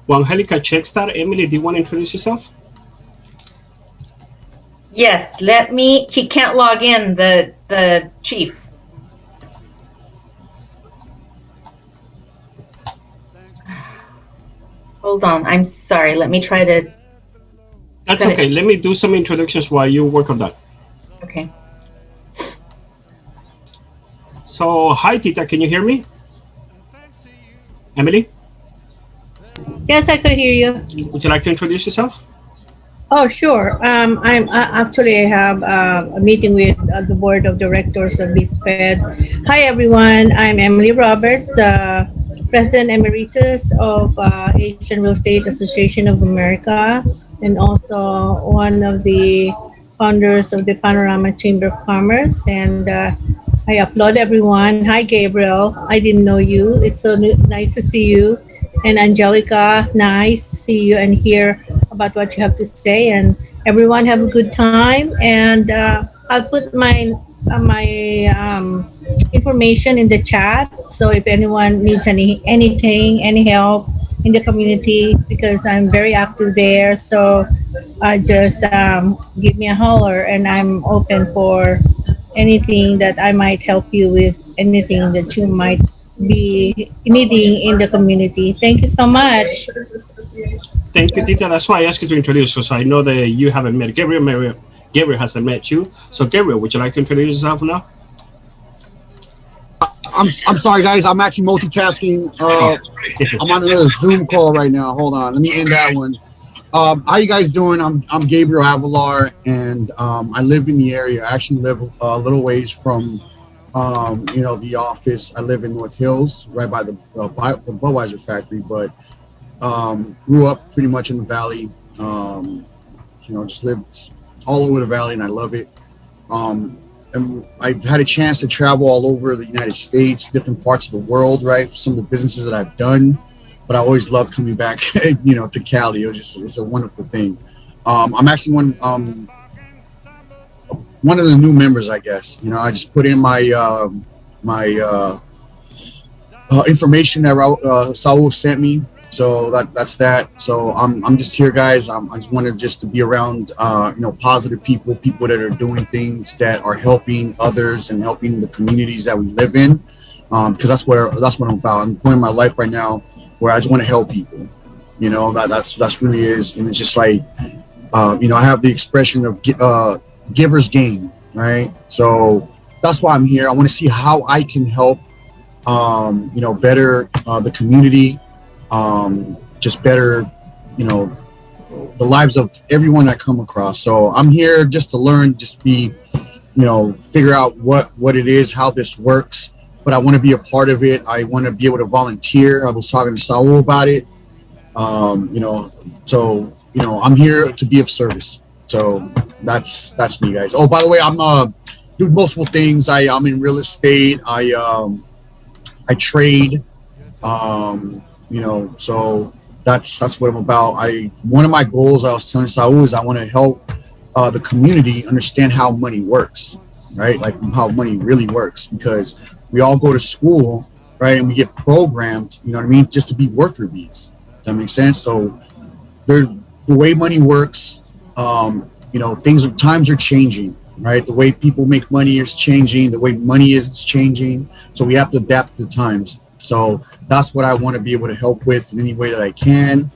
While Angelica checks that, Emily, do you want to introduce yourself? Yes, he can't log in, the chief. Hold on, I'm sorry. Let me try to. That's okay. Let me do some introductions while you work on that. Okay. So, hi, Tita. Can you hear me? Emily? Yes, I could hear you. Would you like to introduce yourself? Oh, sure. I'm actually I have a meeting with the board of directors of this Fed. Hi, everyone. I'm Emily Roberts, President Emeritus of Asian Real Estate Association of America, and also one of the founders of the Panorama Chamber of Commerce. And I applaud everyone. Hi, Gabriel. I didn't know you. It's so nice to see you. And Angelica, nice to see you and hear about what you have to say. And everyone have a good time. And I'll put my information in the chat. So if anyone needs anything, any help in the community, because I'm very active there. So just give me a holler, and I'm open for anything that I might help you with, anything that you might be needing in the community. Thank you so much. Thank you, Tita. That's why I asked you to introduce us. I know that you haven't met Gabriel. Gabriel hasn't met you. So, Gabriel, would you like to introduce yourself now? I'm sorry, guys. I'm actually multitasking. I'm on another Zoom call right now. Hold on. Let me end that one. How you guys doing? I'm Gabriel Avalar, and I live in the area. I actually live a little ways from the office. I live in North Hills, right by the Budweiser factory, but grew up pretty much in the valley. Just lived all over the valley, and I love it. And I've had a chance to travel all over the United States, different parts of the world, right, for some of the businesses that I've done. But I always love coming back, to Cali. It's a wonderful thing. I'm actually one of the new members, I guess. I just put in my information that Saul sent me. So that's that. So I'm just here, guys. I just wanted just to be around, positive people that are doing things that are helping others and helping the communities that we live in. Because that's what I'm about. I'm at a point in my life right now where I just want to help people. That's really is, and it's just like, I have the expression of giver's gain, right? So that's why I'm here. I want to see how I can help, better the community. Just better, the lives of everyone I come across. So I'm here just to learn, just be, figure out what it is, how this works. But I want to be a part of it. I want to be able to volunteer. I was talking to Saul about it. I'm here to be of service. So that's me, guys. Oh, by the way, I'm do multiple things. I'm in real estate. I trade. So that's what I'm about. One of my goals, I was telling Saul, is I want to help the community understand how money works, right? Like how money really works, because we all go to school, right? And we get programmed, just to be worker bees. Does that make sense? So the way money works, times are changing, right? The way people make money is changing. The way money is changing. So we have to adapt to the times. So that's what I want to be able to help with in any way that I can.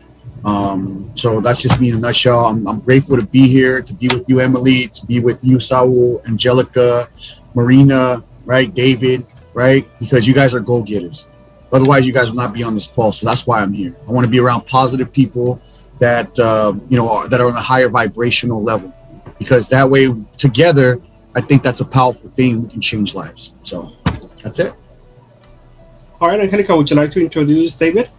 So that's just me in a nutshell. I'm grateful to be here, to be with you, Emily, to be with you, Saul, Angelica, Marina, right? David, right? Because you guys are go-getters. Otherwise, you guys will not be on this call. So that's why I'm here. I want to be around positive people that, that are on a higher vibrational level, because that way together, I think that's a powerful thing. We can change lives. So that's it. All right, Angelica, would you like to introduce David?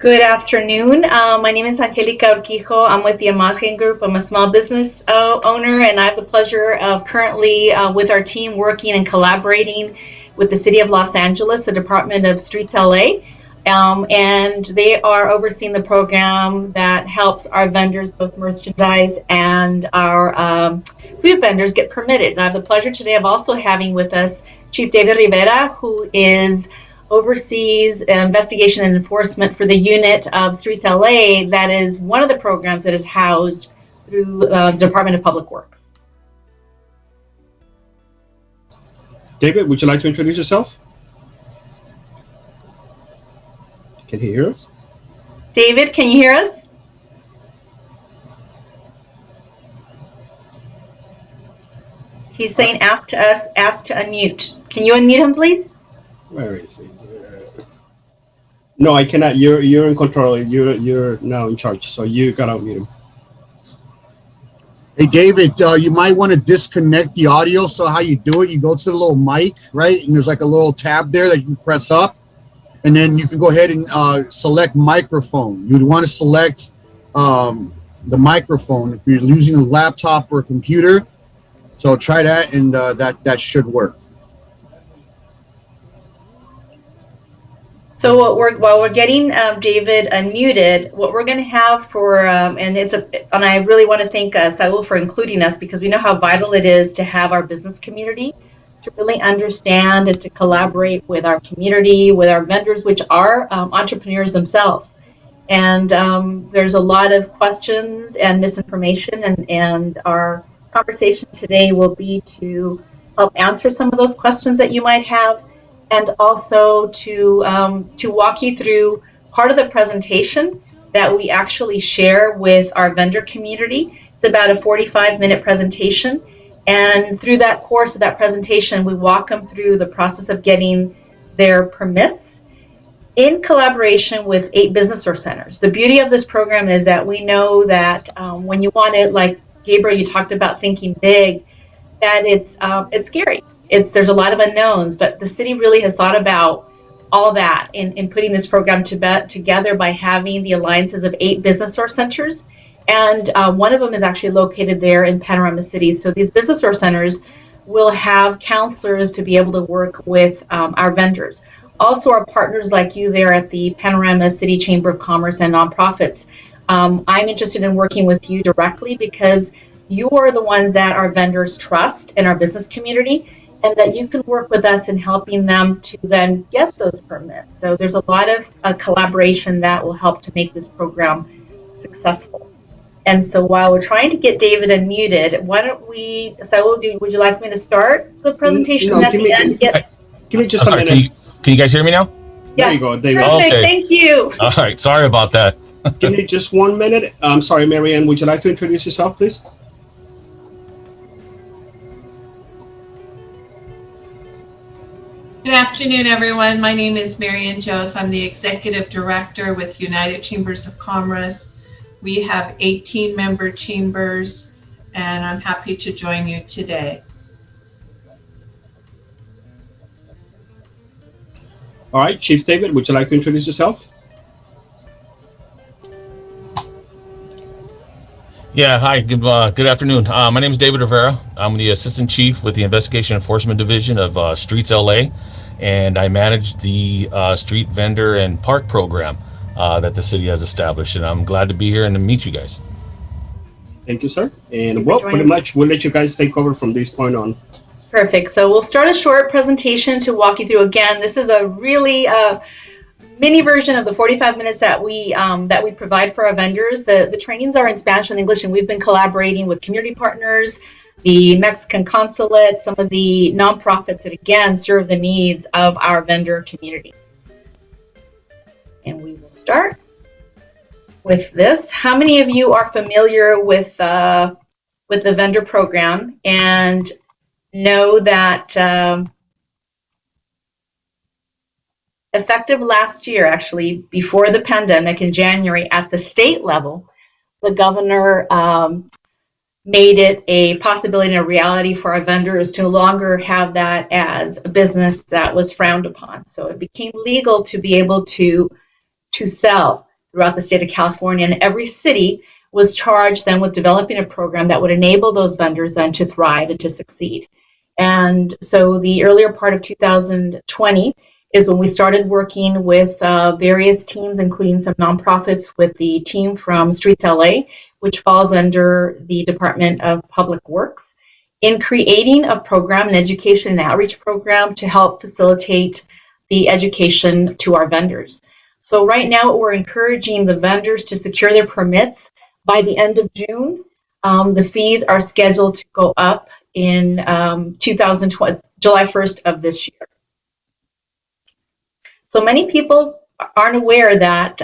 Good afternoon. My name is Angelica Urquijo. I'm with the Imagen Group. I'm a small business owner, and I have the pleasure of currently with our team working and collaborating with the City of Los Angeles, the Department of StreetsLA, and they are overseeing the program that helps our vendors, both merchandise and our food vendors, get permitted. And I have the pleasure today of also having with us Chief David Rivera, who oversees investigation and enforcement for the unit of StreetsLA. That is one of the programs that is housed through the Department of Public Works. David, would you like to introduce yourself? Can he hear us? David, can you hear us? He's saying ask to unmute. Can you unmute him, please? Where is he? No, I cannot. You're in control. You're now in charge, so you gotta unmute him. Hey, David, you might want to disconnect the audio. So how you do it, you go to the little mic, right? And there's like a little tab there that you press up. And then you can go ahead and select microphone. You'd want to select the microphone if you're using a laptop or a computer. So try that, and that should work. So while we're getting David unmuted, what we're going to have for and I really want to thank Saul for including us, because we know how vital it is to have our business community to really understand and to collaborate with our community, with our vendors, which are entrepreneurs themselves. And there's a lot of questions and misinformation, and our conversation today will be to help answer some of those questions that you might have, and also to walk you through part of the presentation that we actually share with our vendor community. It's about a 45-minute presentation, and through that course of that presentation, we walk them through the process of getting their permits in collaboration with 8 business or centers. The beauty of this program is that we know that when you want it, like Gabriel, you talked about thinking big, that it's scary. There's a lot of unknowns, but the city really has thought about all that in putting this program together by having the alliances of 8 business source centers. And one of them is actually located there in Panorama City. So these business source centers will have counselors to be able to work with our vendors. Also, our partners like you there at the Panorama City Chamber of Commerce and nonprofits. I'm interested in working with you directly because you are the ones that our vendors trust in our business community, and that you can work with us in helping them to then get those permits. So there's a lot of collaboration that will help to make this program successful. And so while we're trying to get David unmuted, why don't we, would you like me to start the presentation at the end? Give me just a minute. Can you guys hear me now? Yes. There you go, David. Perfect, Okay. thank you. All right, sorry about that. Give me just 1 minute. I'm sorry, Marianne, would you like to introduce yourself, please? Good afternoon, everyone. My name is Marianne Jose. I'm the Executive Director with United Chambers of Commerce. We have 18 member chambers, and I'm happy to join you today. All right, Chief David, would you like to introduce yourself? Yeah, hi, good afternoon. My name is David Rivera. I'm the Assistant Chief with the Investigation Enforcement Division of StreetsLA, and I manage the street vendor and park program that the city has established, and I'm glad to be here and to meet you guys. Thank you, sir. And well, pretty much we'll let you guys take over from this point on. Perfect. So we'll start a short presentation to walk you through. Again, this is a really mini version of the 45 minutes that we provide for our vendors. The trainings are in Spanish and English, and we've been collaborating with community partners, the Mexican consulate, some of the nonprofits that again serve the needs of our vendor community. And we will start with this. How many of you are familiar with the vendor program and know that effective last year, actually, before the pandemic in January, at the state level, the governor made it a possibility and a reality for our vendors to no longer have that as a business that was frowned upon. So it became legal to be able to sell throughout the state of California, and every city was charged then with developing a program that would enable those vendors then to thrive and to succeed. And so the earlier part of 2020 is when we started working with various teams, including some nonprofits, with the team from StreetsLA, which falls under the Department of Public Works, in creating a program, an education and outreach program to help facilitate the education to our vendors. So right now we're encouraging the vendors to secure their permits by the end of June. The fees are scheduled to go up in 2020, July 1st of this year. So many people aren't aware that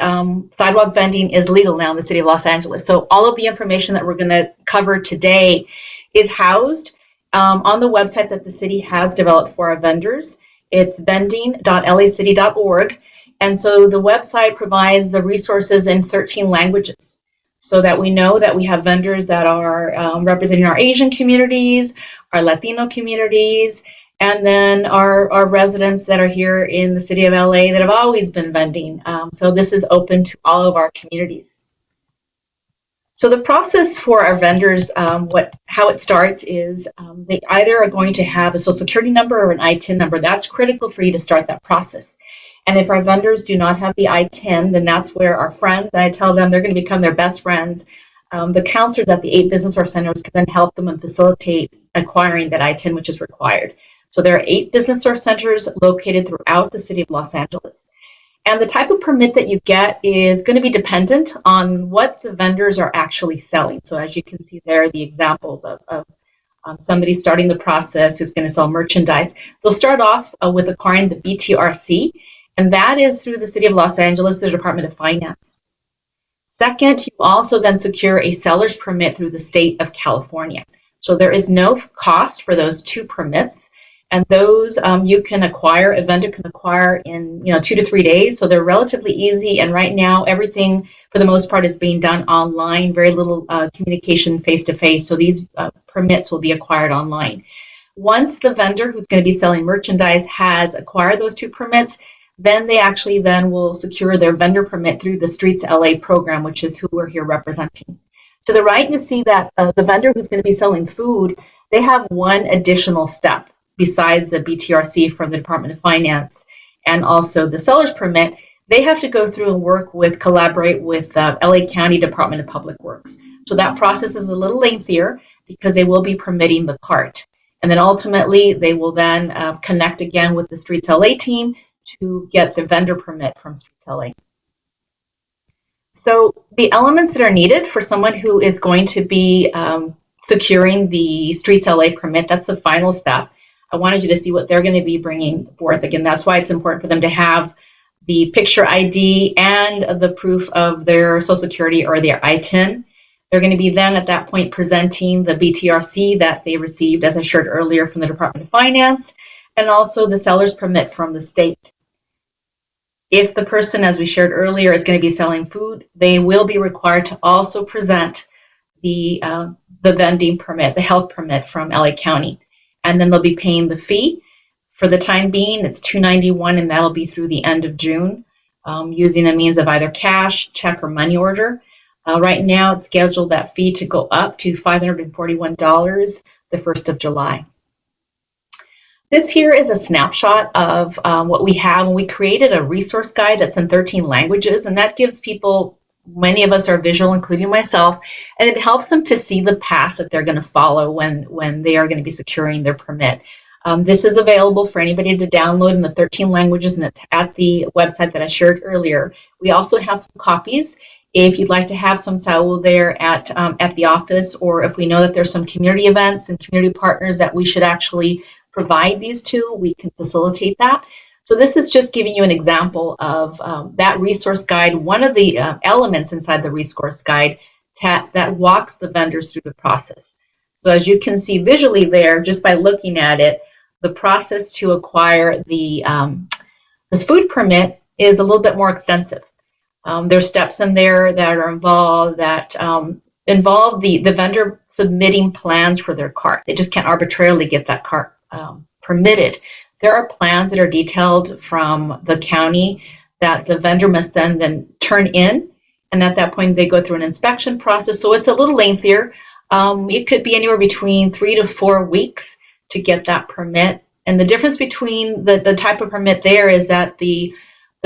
sidewalk vending is legal now in the city of Los Angeles. So all of the information that we're going to cover today is housed on the website that the city has developed for our vendors. It's vending.lacity.org. And so the website provides the resources in 13 languages, so that we know that we have vendors that are representing our Asian communities, our Latino communities, and then our residents that are here in the city of LA that have always been vending. So this is open to all of our communities. So the process for our vendors, how it starts is they either are going to have a social security number or an ITIN number. That's critical for you to start that process. And if our vendors do not have the ITIN, then that's where our friends, I tell them they're going to become their best friends. The counselors at the 8 business source centers can then help them and facilitate acquiring that ITIN, which is required. So there are 8 business source centers located throughout the city of Los Angeles. And the type of permit that you get is going to be dependent on what the vendors are actually selling. So as you can see there, the examples of somebody starting the process who's going to sell merchandise. They'll start off with acquiring the BTRC, and that is through the city of Los Angeles, the Department of Finance. Second, you also then secure a seller's permit through the state of California. So there is no cost for those 2 permits. And those you can acquire, a vendor can acquire in 2 to 3 days. So they're relatively easy. And right now, everything for the most part is being done online, very little communication face-to-face. So these permits will be acquired online. Once the vendor who's going to be selling merchandise has acquired those 2 permits, then they actually then will secure their vendor permit through the StreetsLA program, which is who we're here representing. To the right, you see that the vendor who's going to be selling food, they have one additional step besides the BTRC from the Department of Finance and also the seller's permit. They have to go through and collaborate with LA County Department of Public Works. So that process is a little lengthier because they will be permitting the cart. And then ultimately, they will then connect again with the StreetsLA team to get the vendor permit from StreetsLA. So the elements that are needed for someone who is going to be securing the StreetsLA permit, that's the final step. I wanted you to see what they're going to be bringing forth. Again, that's why it's important for them to have the picture ID and the proof of their social security or their ITIN. They're going to be then at that point presenting the BTRC that they received, as I shared earlier, from the Department of Finance, and also the seller's permit from the state. If the person, as we shared earlier, is going to be selling food, they will be required to also present the vending permit, the health permit from LA County. And then they'll be paying the fee. For the time being, it's $291, and that'll be through the end of June, using a means of either cash, check, or money order. Right now, it's scheduled that fee to go up to $541 the 1st of July. This here is a snapshot of what we have, and we created a resource guide that's in 13 languages, and that gives people, many of us are visual, including myself, and it helps them to see the path that they're going to follow when they are going to be securing their permit. This is available for anybody to download in the 13 languages, and it's at the website that I shared earlier. We also have some copies. If you'd like to have some, Saul, there at the office, or if we know that there's some community events and community partners that we should actually provide these to, we can facilitate that. So this is just giving you an example of that resource guide, one of the elements inside the resource guide that walks the vendors through the process. So as you can see visually there, just by looking at it, the process to acquire the food permit is a little bit more extensive. There's steps in there that are involved that involve the vendor submitting plans for their cart. They just can't arbitrarily get that cart permitted. There are plans that are detailed from the county that the vendor must then turn in And at that point, they go through an inspection process. So it's a little lengthier. It could be anywhere between 3 to 4 weeks to get that permit. And the difference between the type of permit there is that the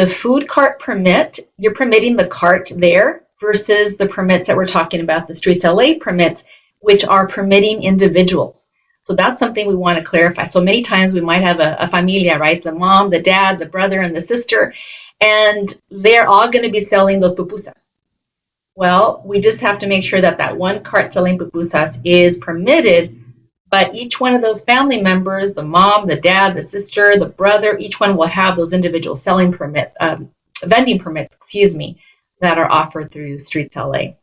food cart permit, you're permitting the cart there versus the permits that we're talking about, the StreetsLA permits, which are permitting individuals. So that's something we want to clarify. So many times we might have a familia, right? The mom, the dad, the brother, and the sister, and they're all going to be selling those pupusas. Well, we just have to make sure that that one cart selling pupusas is permitted, but each one of those family members, the mom, the dad, the sister, the brother, each one will have those individual selling permit, vending permits, that are offered through StreetsLA.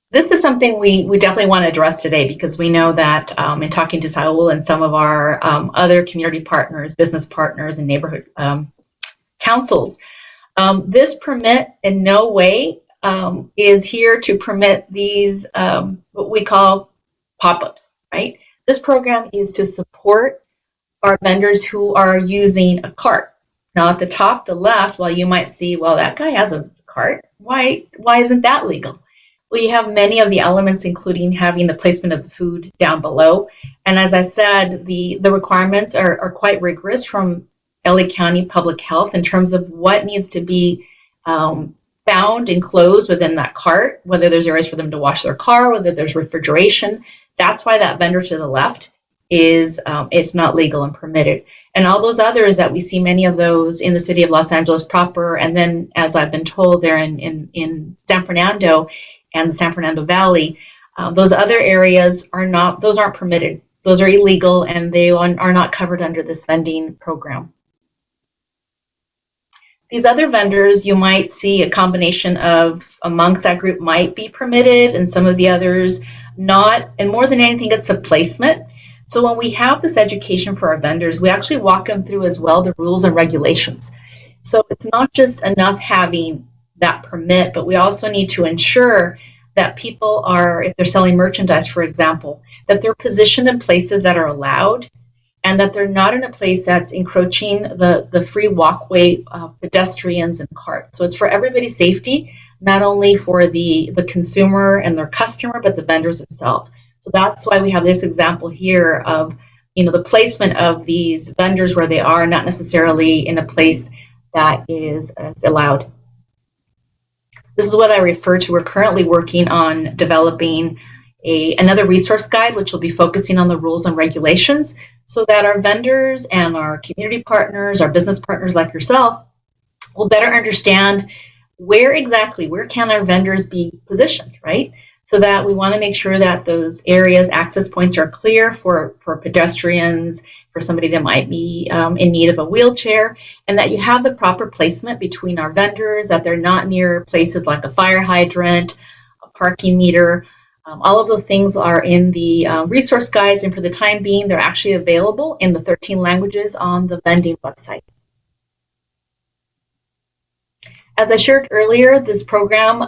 This is something we definitely want to address today, because we know that in talking to Saul and some of our other community partners, business partners, and neighborhood councils, this permit in no way is here to permit these what we call pop-ups, right? This program is to support our vendors who are using a cart. Now at the top, the left, well, you might see, well, that guy has a cart. Why isn't that legal? Well, you have many of the elements, including having the placement of the food down below. And as I said, the requirements are quite rigorous from LA County Public Health in terms of what needs to be found enclosed within that cart, whether there's areas for them to wash their car, whether there's refrigeration. That's why that vendor to the left is it's not legal and permitted. And all those others that we see, many of those in the city of Los Angeles proper, and then as I've been told, they're in San Fernando and the San Fernando Valley, those other areas aren't permitted. Those are illegal, and they are not covered under this vending program. These other vendors, you might see a combination of amongst that group might be permitted and some of the others not. And more than anything, it's a placement. So when we have this education for our vendors, we actually walk them through as well the rules and regulations. So it's not just enough having that permit, but we also need to ensure that people are, if they're selling merchandise, for example, that they're positioned in places that are allowed, and that they're not in a place that's encroaching the free walkway of pedestrians and carts. So it's for everybody's safety, not only for the consumer and their customer, but the vendors themselves. So that's why we have this example here of, the placement of these vendors where they are not necessarily in a place that is allowed. This is what I refer to. We're currently working on developing another resource guide, which will be focusing on the rules and regulations, so that our vendors and our community partners, our business partners like yourself, will better understand where can our vendors be positioned, right? So that we want to make sure that those areas, access points, are clear for pedestrians, for somebody that might be in need of a wheelchair, and that you have the proper placement between our vendors, that they're not near places like a fire hydrant, a parking meter. All of those things are in the resource guides, and for the time being, they're actually available in the 13 languages on the Vending website. As I shared earlier, this program,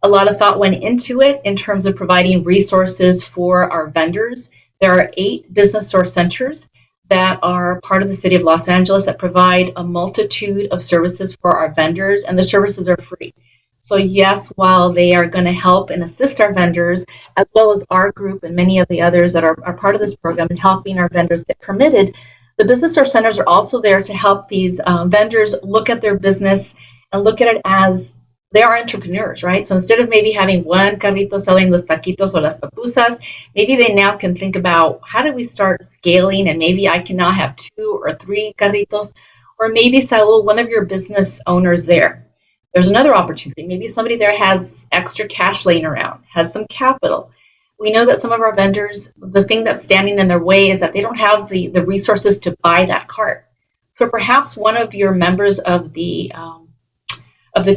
a lot of thought went into it in terms of providing resources for our vendors. There are 8 business source centers that are part of the city of Los Angeles that provide a multitude of services for our vendors, and the services are free. So yes, while they are going to help and assist our vendors, as well as our group and many of the others that are part of this program in helping our vendors get permitted, the business source centers are also there to help these vendors look at their business and look at it as they are entrepreneurs, right? So instead of maybe having one carrito selling los taquitos or las pupusas, maybe they now can think about, how do we start scaling? And maybe I can now have 2 or 3 carritos, or maybe Saul, one of your business owners there's another opportunity. Maybe somebody there has extra cash laying around, has some capital. We know that some of our vendors, the thing that's standing in their way is that they don't have the resources to buy that cart. So perhaps one of your members of the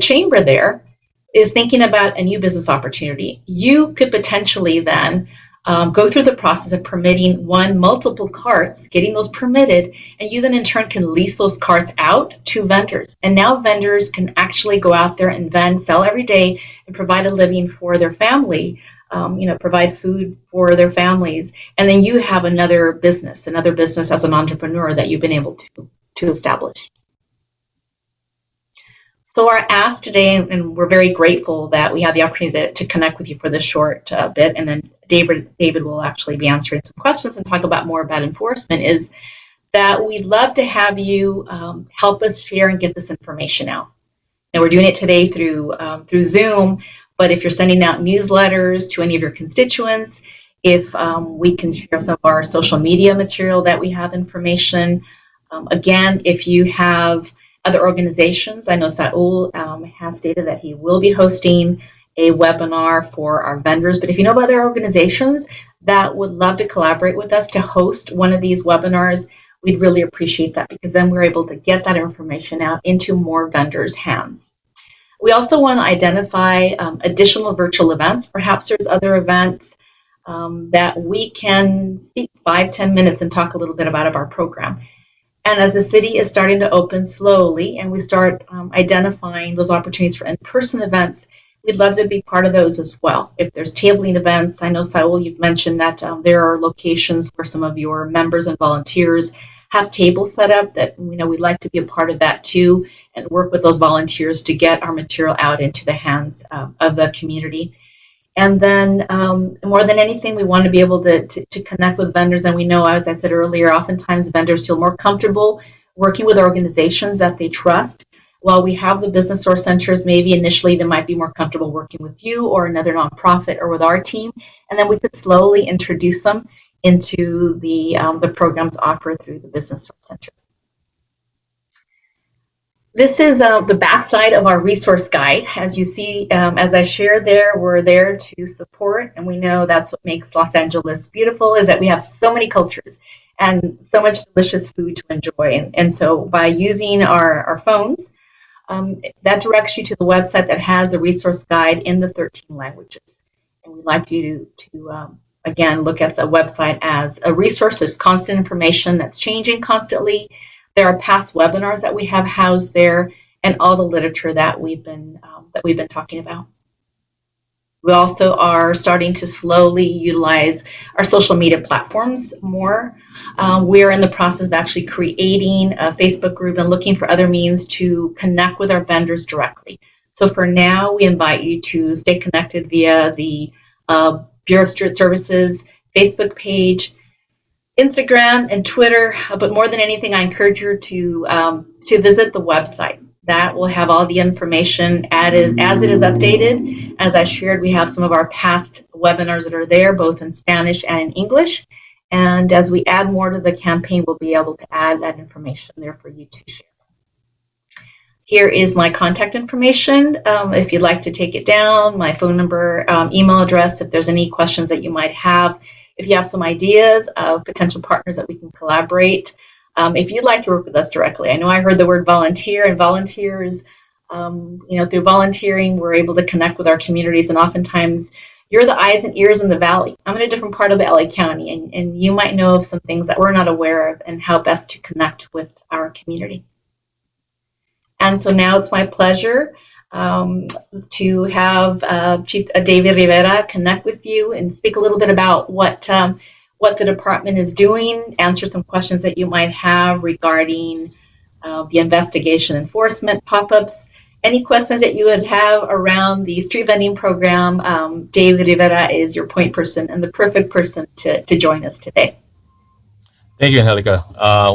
chamber there is thinking about a new business opportunity. You could potentially then go through the process of permitting multiple carts, getting those permitted, and you then in turn can lease those carts out to vendors. And now vendors can actually go out there and sell every day and provide a living for their family, provide food for their families. And then you have another business as an entrepreneur that you've been able to establish. So our ask today, and we're very grateful that we have the opportunity to connect with you for this short bit, and then David will actually be answering some questions and talk about more about enforcement, is that we'd love to have you help us share and get this information out. Now we're doing it today through Zoom, but if you're sending out newsletters to any of your constituents, if we can share some of our social media material that we have information. Again, if you have other organizations, I know Saul has stated that he will be hosting a webinar for our vendors, but if you know of other organizations that would love to collaborate with us to host one of these webinars, we'd really appreciate that, because then we're able to get that information out into more vendors' hands. We also want to identify additional virtual events. Perhaps there's other events that we can speak 5-10 minutes and talk a little bit about our program. And as the city is starting to open slowly and we start identifying those opportunities for in-person events, we'd love to be part of those as well. If there's tabling events, I know, Saul, you've mentioned that there are locations where some of your members and volunteers have tables set up that, we'd like to be a part of that too, and work with those volunteers to get our material out into the hands of the community. And then more than anything, we want to be able to connect with vendors. And we know, as I said earlier, oftentimes vendors feel more comfortable working with organizations that they trust. While we have the business source centers, maybe initially they might be more comfortable working with you or another nonprofit or with our team. And then we could slowly introduce them into the programs offered through the business source center. This is the backside of our resource guide. As you see, as I shared there, we're there to support, and we know that's what makes Los Angeles beautiful, is that we have so many cultures and so much delicious food to enjoy. And so by using our phones, that directs you to the website that has the resource guide in the 13 languages. And we'd like you to again, look at the website as a resource. There's constant information that's changing constantly. There are past webinars that we have housed there, and all the literature that we've been talking about. We also are starting to slowly utilize our social media platforms more. We're in the process of actually creating a Facebook group and looking for other means to connect with our vendors directly. So for now, we invite you to stay connected via the Bureau of Street Services Facebook page, Instagram, and Twitter. But more than anything, I encourage you to visit the website. That will have all the information as it is updated. As I shared, we have some of our past webinars that are there, both in Spanish and in English. And as we add more to the campaign, we'll be able to add that information there for you to share. Here is my contact information. If you'd like to take it down, my phone number, email address, if there's any questions that you might have. If you have some ideas of potential partners that we can collaborate. If you'd like to work with us directly, I know I heard the word volunteer, and volunteers, through volunteering, we're able to connect with our communities, and oftentimes you're the eyes and ears in the valley. I'm in a different part of the LA County, and you might know of some things that we're not aware of and how best to connect with our community. And so now it's my pleasure to have Chief David Rivera connect with you and speak a little bit about what the department is doing, answer some questions that you might have regarding the investigation enforcement pop-ups. Any questions that you would have around the street vending program, David Rivera is your point person and the perfect person to join us today. Thank you, Angelica.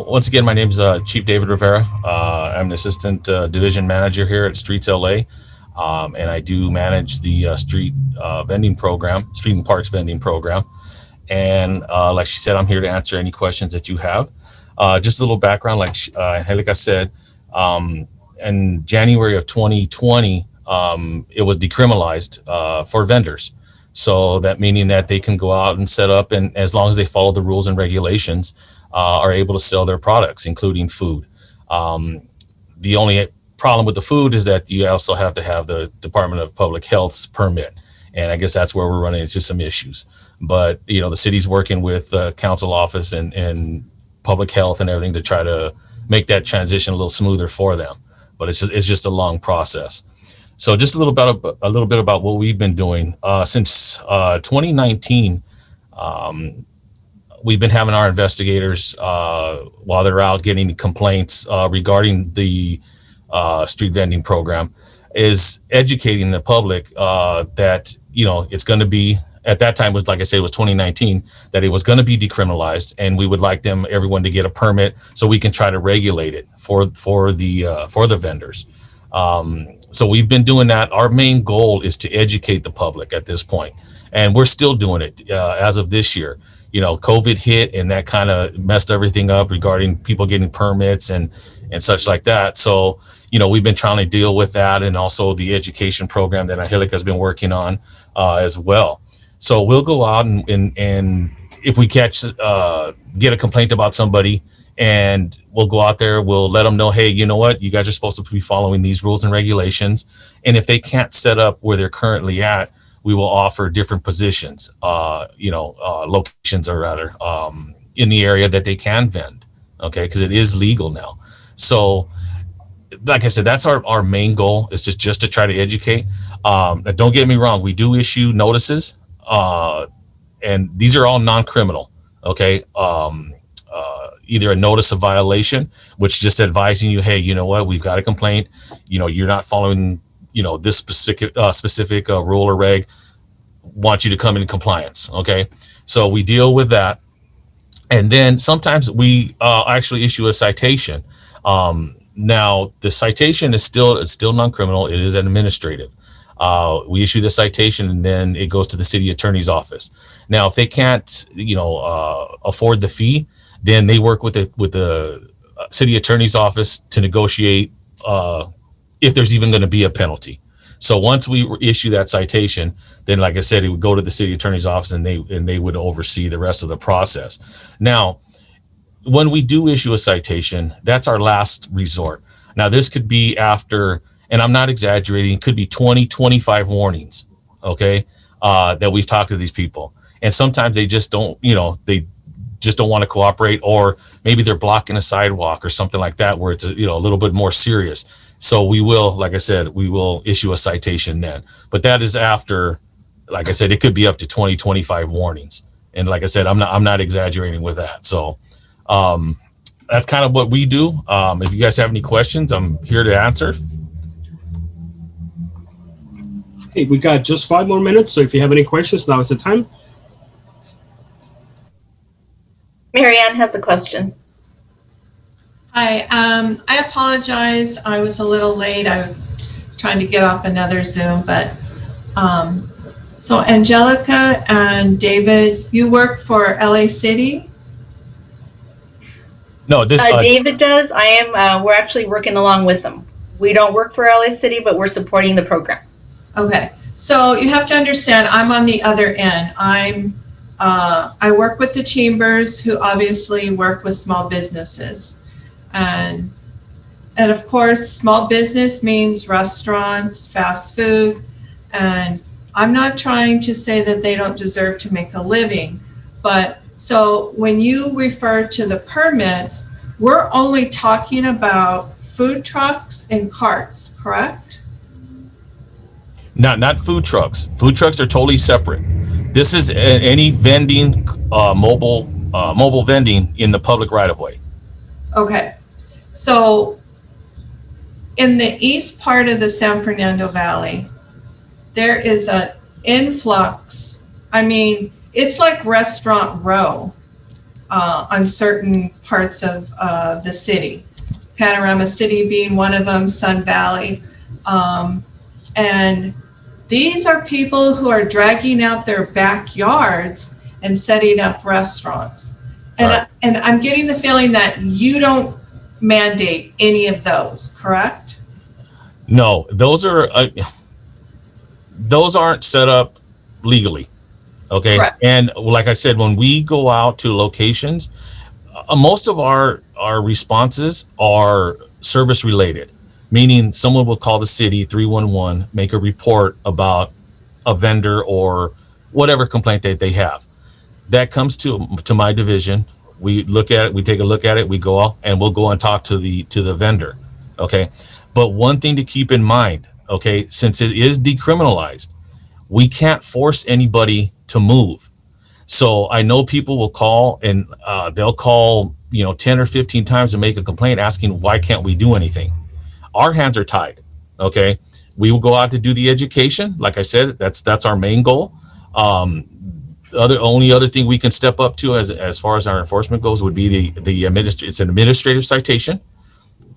Once again, my name is Chief David Rivera. I'm an assistant division manager here at StreetsLA, and I do manage the street vending program, street and parks vending program. And like she said, I'm here to answer any questions that you have. Just a little background, like Angelica said, in January of 2020, it was decriminalized for vendors. So that meaning that they can go out and set up, and as long as they follow the rules and regulations, are able to sell their products, including food. The only problem with the food is that you also have to have the Department of Public Health's permit. And I guess that's where we're running into some issues. But, the city's working with the council office and public health and everything to try to make that transition a little smoother for them. But it's just a long process. So just a little bit about what we've been doing since 2019. We've been having our investigators while they're out getting complaints regarding the street vending program, is educating the public that, you know, it's going to be, at that time was, like I said, it was 2019, that it was going to be decriminalized, and we would like everyone to get a permit so we can try to regulate it for the vendors. So we've been doing that. Our main goal is to educate the public at this point, and we're still doing it as of this year. You know, COVID hit, and that kind of messed everything up regarding people getting permits and such like that. So, you know, we've been trying to deal with that, and also the education program that Angelica has been working on as well. So we'll go out and if we get a complaint about somebody, and we'll go out there, we'll let them know, hey, you know what, you guys are supposed to be following these rules and regulations. And if they can't set up where they're currently at, we will offer different positions, locations, or rather, in the area that they can vend. Okay, because it is legal now. So, like I said, that's our main goal, is just to try to educate. Don't get me wrong, we do issue notices, and these are all non-criminal. Okay. Either a notice of violation, which just advising you, hey, you know what, we've got a complaint, you know, you're not following, you know, this specific rule or reg, want you to come in compliance. Okay, so we deal with that, and then sometimes we actually issue a citation. Now the citation is still non-criminal. It is administrative. We issue the citation, and then it goes to the city attorney's office. Now, if they can't, afford the fee, then they work with the city attorney's office to negotiate if there's even going to be a penalty. So once we issue that citation, then, like I said, it would go to the city attorney's office, and they would oversee the rest of the process. Now, when we do issue a citation, that's our last resort. Now, this could be after, and I'm not exaggerating, it could be 20, 25 warnings, okay, that we've talked to these people. And sometimes they just don't, they just don't want to cooperate, or maybe they're blocking a sidewalk or something like that, where it's a little bit more serious. So we will, like I said, we will issue a citation then. But that is after, like I said, it could be up to 20, 25 warnings. And like I said, I'm not exaggerating with that. So that's kind of what we do. If you guys have any questions, I'm here to answer. Hey, we got just 5 more minutes, so if you have any questions, now is the time. Marianne has a question. Hi, I apologize. I was a little late. I was trying to get off another Zoom, but so Angelica and David, you work for LA City? No, this David does. I am. We're actually working along with them. We don't work for LA City, but we're supporting the program. Okay, so you have to understand, I'm on the other end. I work with the chambers, who obviously work with small businesses, and of course, small business means restaurants, fast food, and I'm not trying to say that they don't deserve to make a living, but so when you refer to the permits, we're only talking about food trucks and carts, correct? Not food trucks. Food trucks are totally separate. This is any vending, mobile vending in the public right of way. Okay, so in the east part of the San Fernando Valley, there is an influx. I mean, it's like Restaurant Row on certain parts of the city. Panorama City being one of them, Sun Valley. And these are people who are dragging out their backyards and setting up restaurants. And, right. And I'm getting the feeling that you don't mandate any of those, correct? No, those aren't set up legally. Okay. Right. And like I said, when we go out to locations, most of our responses are service related. Meaning someone will call the city 311, make a report about a vendor or whatever complaint that they have. That comes to my division. We look at it, we take a look at it, we go out and we'll go and talk to the vendor. Okay. But one thing to keep in mind, okay, since it is decriminalized, we can't force anybody to move. So I know people will call and they'll call, 10 or 15 times to make a complaint asking, why can't we do anything? our hands are tied. Okay, we will go out to do the education. Like I said, that's our main goal. Only other thing we can step up to as far as our enforcement goes would be it's an administrative citation.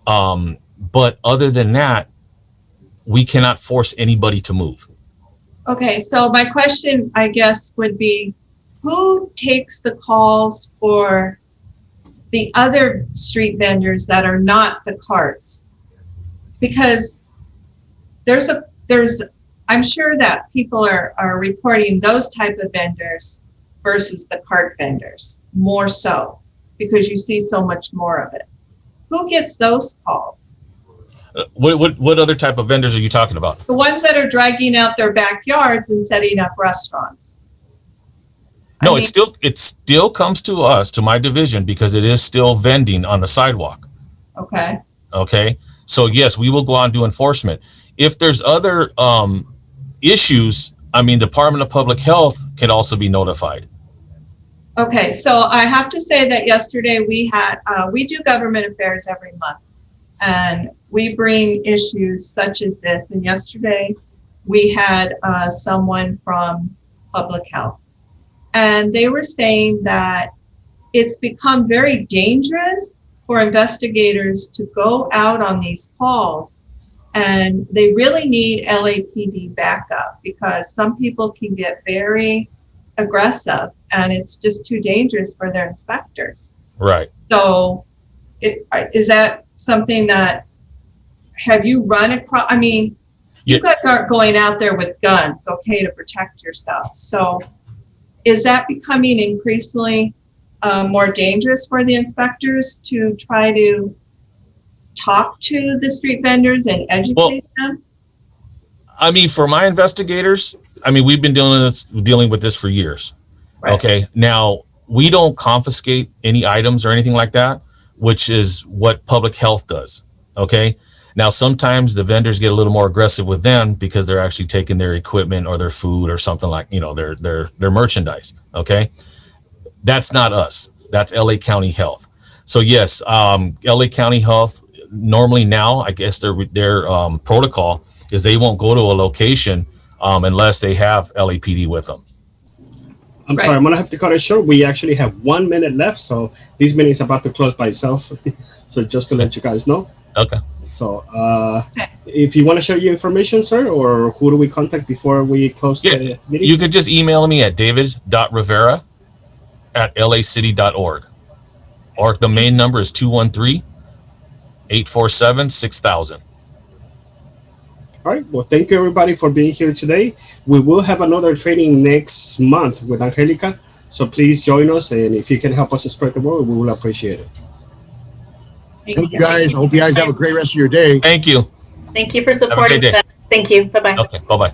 But other than that, we cannot force anybody to move. Okay, so my question, I guess, would be, who takes the calls for the other street vendors that are not the carts? Because I'm sure that people are reporting those type of vendors versus the cart vendors, more so, because you see so much more of it. Who gets those calls? What other type of vendors are you talking about? The ones that are dragging out their backyards and setting up restaurants. No, it still comes to us, to my division, because it is still vending on the sidewalk. Okay. Okay. So yes, we will go out and do enforcement. If there's other issues, I mean, Department of Public Health can also be notified. Okay, so I have to say that yesterday we do government affairs every month, and we bring issues such as this. And yesterday we had someone from Public Health, and they were saying that it's become very dangerous for investigators to go out on these calls, and they really need LAPD backup because some people can get very aggressive and it's just too dangerous for their inspectors. Right. So is that something that, have you run across? I mean, you guys aren't going out there with guns, okay, to protect yourself. So is that becoming increasingly more dangerous for the inspectors to try to talk to the street vendors and educate them? I mean, for my investigators, I mean, we've been dealing with this for years. Right. Okay. Now, we don't confiscate any items or anything like that, which is what public health does. Okay. Now, sometimes the vendors get a little more aggressive with them because they're actually taking their equipment or their food or something like, their merchandise. Okay. That's not us. That's LA County Health. So yes, LA County Health normally now, I guess their protocol is they won't go to a location unless they have LAPD with them. I'm sorry, I'm gonna have to cut it short. We actually have 1 minute left, so this meeting is about to close by itself. So just to let you guys know. Okay. So if you want to share your information, sir, or who do we contact before we close the meeting? You could just email me at david.rivera@lacity.org. Or the main number is 213-847-6000. All right. Well, thank you everybody for being here today. We will have another training next month with Angelica. So please join us. And if you can help us spread the word, we will appreciate it. Thank you guys. I hope you guys have a great rest of your day. Thank you. Thank you for supporting us. Thank you. Bye-bye. Okay. Bye-bye.